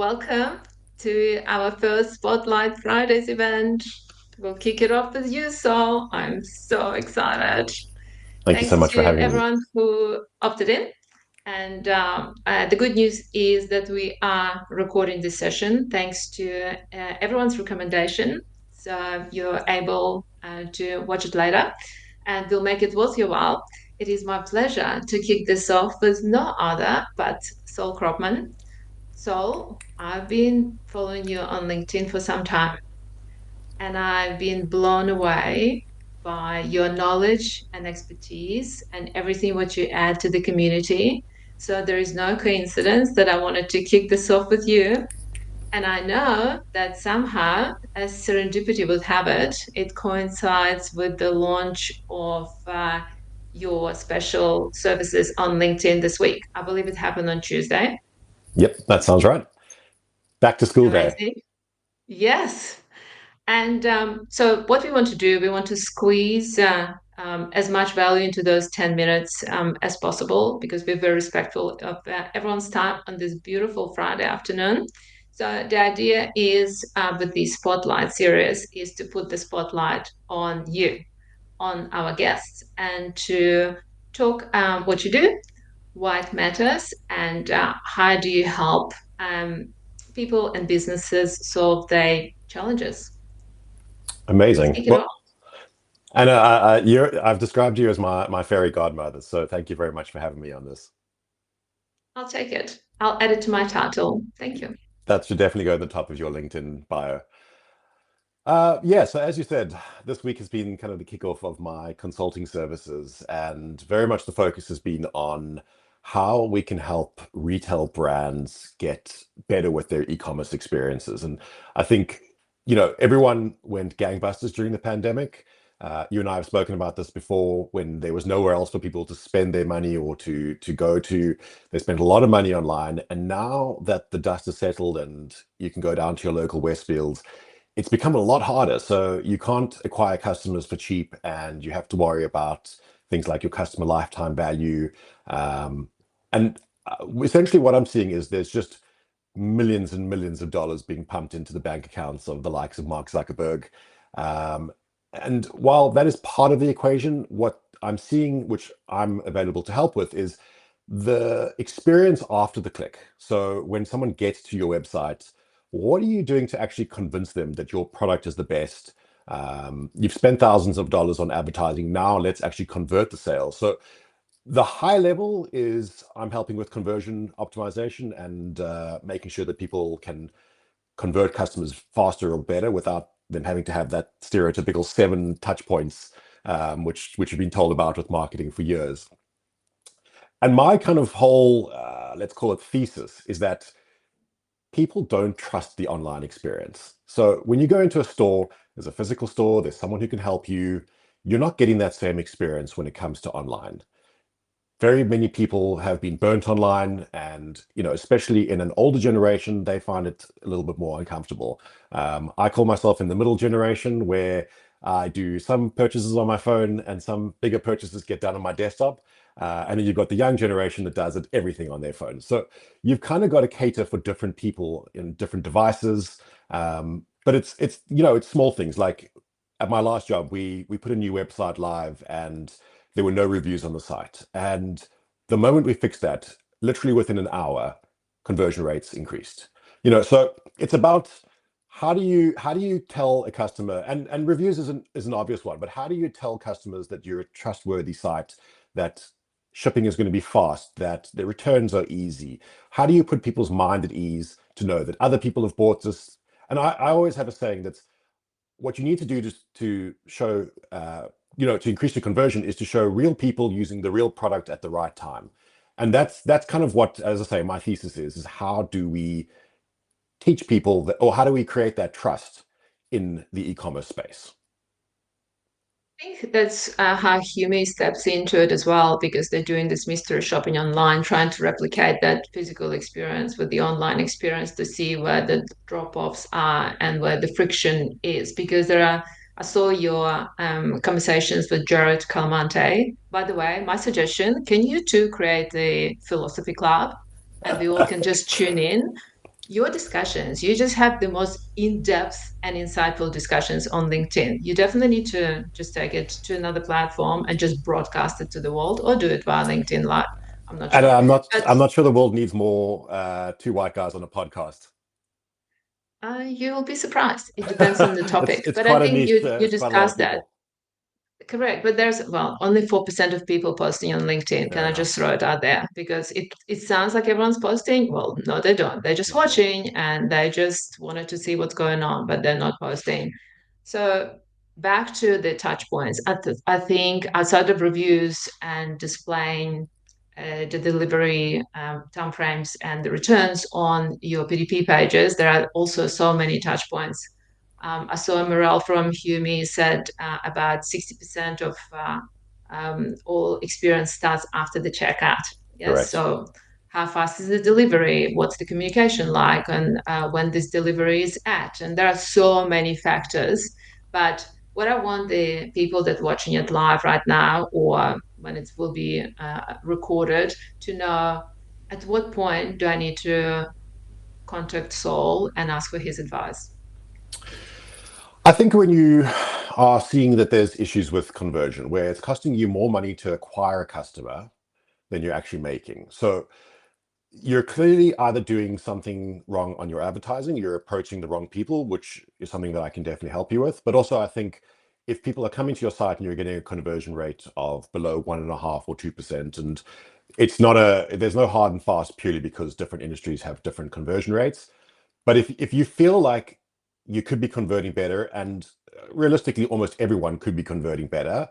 welcome to our first Spotlight Fridays event. We'll kick it off with you, Saul. I'm so excited. Thank you so Thanks much for to having me. everyone who opted in. And the good news is that we are recording this session thanks to everyone's recommendation. So you're able to watch it later and we'll make it worth your while. It is my pleasure to kick this off with no other but Saul Kropman. So I've been following you on LinkedIn for some time, and I've been blown away by your knowledge and expertise and everything what you add to the community. So there is no coincidence that I wanted to kick this off with you. And I know that somehow, as serendipity would have it, it coincides with the launch of your special services on LinkedIn this week. I believe it happened on Tuesday. Yep, that sounds right. Back to school day. Amazing. Yes. And so, what we want to do, we want to squeeze as much value into those 10 minutes as possible because we're very respectful of everyone's time on this beautiful Friday afternoon. So, the idea is with the spotlight series is to put the spotlight on you, on our guests, and to talk what you do, why it matters, and how do you help people and businesses solve their challenges. Let's Amazing. kick it Well, off. and I've described you as my fairy godmother, so thank you very much for having me on this. I'll take it. I'll add it to my title. Thank you. That should definitely go at the top of your LinkedIn bio. Yeah, so as you said, this week has been kind of the kickoff of my consulting services, and very much the focus has been on how we can help retail brands get better with their e-commerce experiences. And I think, everyone went gangbusters during the pandemic. You and I have spoken about this before when there was nowhere else for people to spend their money or to go to. They spent a lot of money online, and now that the dust has settled and you can go down to your local Westfields, it's become a lot harder. So you can't acquire customers for cheap, and you have to worry about things like your customer lifetime value. Um, and Essentially, what I'm seeing is there's just millions and millions of dollars being pumped into the bank accounts of the likes of Mark Zuckerberg. Um, and while that is part of the equation, what I'm seeing, which I'm available to help with, is the experience after the click. So when someone gets to your website, what are you doing to actually convince them that your product is the best? You've spent thousands of dollars on advertising. Now let's actually convert the sale. So the high level is I'm helping with conversion optimization and making sure that people can convert customers faster or better without them having to have that stereotypical 7 touch points, which you've been told about with marketing for years. And my kind of whole, let's call it thesis, is that people don't trust the online experience. So when you go into a store, there's a physical store, there's someone who can help you. You're not getting that same experience when it comes to online. Very many people have been burnt online, and especially in an older generation, they find it a little bit more uncomfortable. I call myself in the middle generation, where I do some purchases on my phone and some bigger purchases get done on my desktop. And then you've got the young generation that does it everything on their phone. So you've kind of got to cater for different people in different devices. But it's small things like at my last job, we put a new website live, and there were no reviews on the site. And the moment we fixed that, literally within an hour, conversion rates increased. So it's about how do you tell a customer, and reviews is an obvious one, but how do you tell customers that you're a trustworthy site, that shipping is going to be fast, that the returns are easy? How do you put people's mind at ease to know that other people have bought this? And I always have a saying that what you need to do to show, to increase the conversion is to show real people using the real product at the right time. And that's kind of what, as I say, my thesis is how do we teach people that, or how do we create that trust in the e-commerce space? I think that's how Humi steps into it as well because they're doing this mystery shopping online, trying to replicate that physical experience with the online experience to see where the drop-offs are and where the friction is. Because I saw your conversations with Jared Calmante. By the way, my suggestion, can you two create the philosophy club and we all can just tune in? your discussions, you just have the most in-depth and insightful discussions on LinkedIn. You definitely need to just take it to another platform and just broadcast it to the world, or do it via LinkedIn Live. I'm not And sure. I'm not But I'm not sure the world needs more two white guys on a podcast. you'll be surprised. It depends on the topic. It's But I quite a think niche. you It's quite a lot of discussed that. people. Correct, but there's, well, only 4% of people posting on LinkedIn. Can Fair I just enough. throw it out there? Because it sounds like everyone's posting. Well, no, they don't. They're just Not at all. watching and they just wanted to see what's going on, but they're not posting. So back to the touch points. I think outside of reviews and displaying the delivery timeframes and the returns on your PDP pages, there are also so many touch points. I saw Morel from Hume said about 60% of all experience starts after the checkout. Yes, Correct. so how fast is the delivery? What's the communication like? And when this delivery is at? And there are so many factors. But what I want the people that are watching it live right now, or when it will be recorded, to know, at what point do I need to contact Saul and ask for his advice? I think when you are seeing that there's issues with conversion, where it's costing you more money to acquire a customer than you're actually making. So you're clearly either doing something wrong on your advertising, you're approaching the wrong people, which is something that I can definitely help you with. But also, I think if people are coming to your site and you're getting a conversion rate of below 1.5 or 2%, and there's no hard and fast purely because different industries have different conversion rates. But if you feel like you could be converting better, and realistically, almost everyone could be converting better,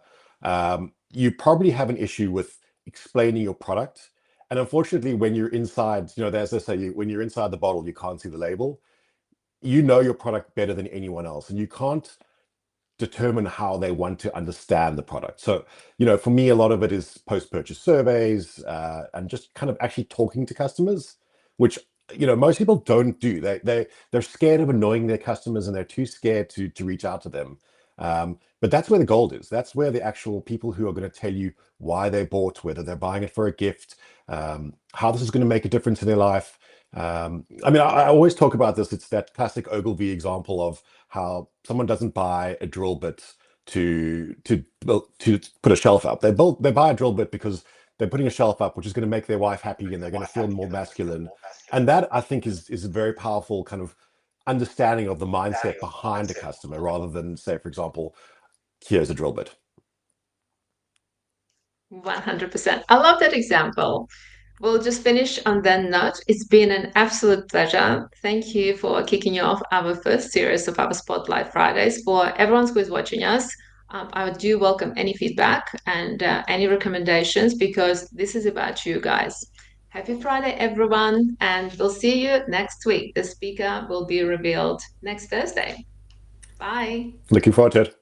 you probably have an issue with explaining your product. And unfortunately, when you're inside, as they say, when you're inside the bottle, you can't see the label. You know your product better than anyone else, and you can't determine how they want to understand the product. So, for me, a lot of it is post-purchase surveys and just kind of actually talking to customers, which most people don't do. They're scared of annoying their customers and they're too scared to reach out to them. But that's where the gold is. That's where the actual people who are going to tell you why they bought, whether they're buying it for a gift, how this is going to make a difference in their life. I mean, I always talk about this. It's that classic Ogilvy example of how someone doesn't buy a drill bit to put a shelf up. They buy a drill bit because they're putting a shelf up, which is going to make their wife happy and they're going to feel more masculine. And that I think is a very powerful kind of understanding of the mindset behind a customer, rather than say, for example, here's a drill bit. 100%. I love that example. We'll just finish on that note. It's been an absolute pleasure. Thank you for kicking off our first series of our Spotlight Fridays. For everyone who is watching us, I do welcome any feedback and any recommendations, because this is about you guys. Happy Friday, everyone, and we'll see you next week. The speaker will be revealed next Thursday. Bye. Looking forward to it.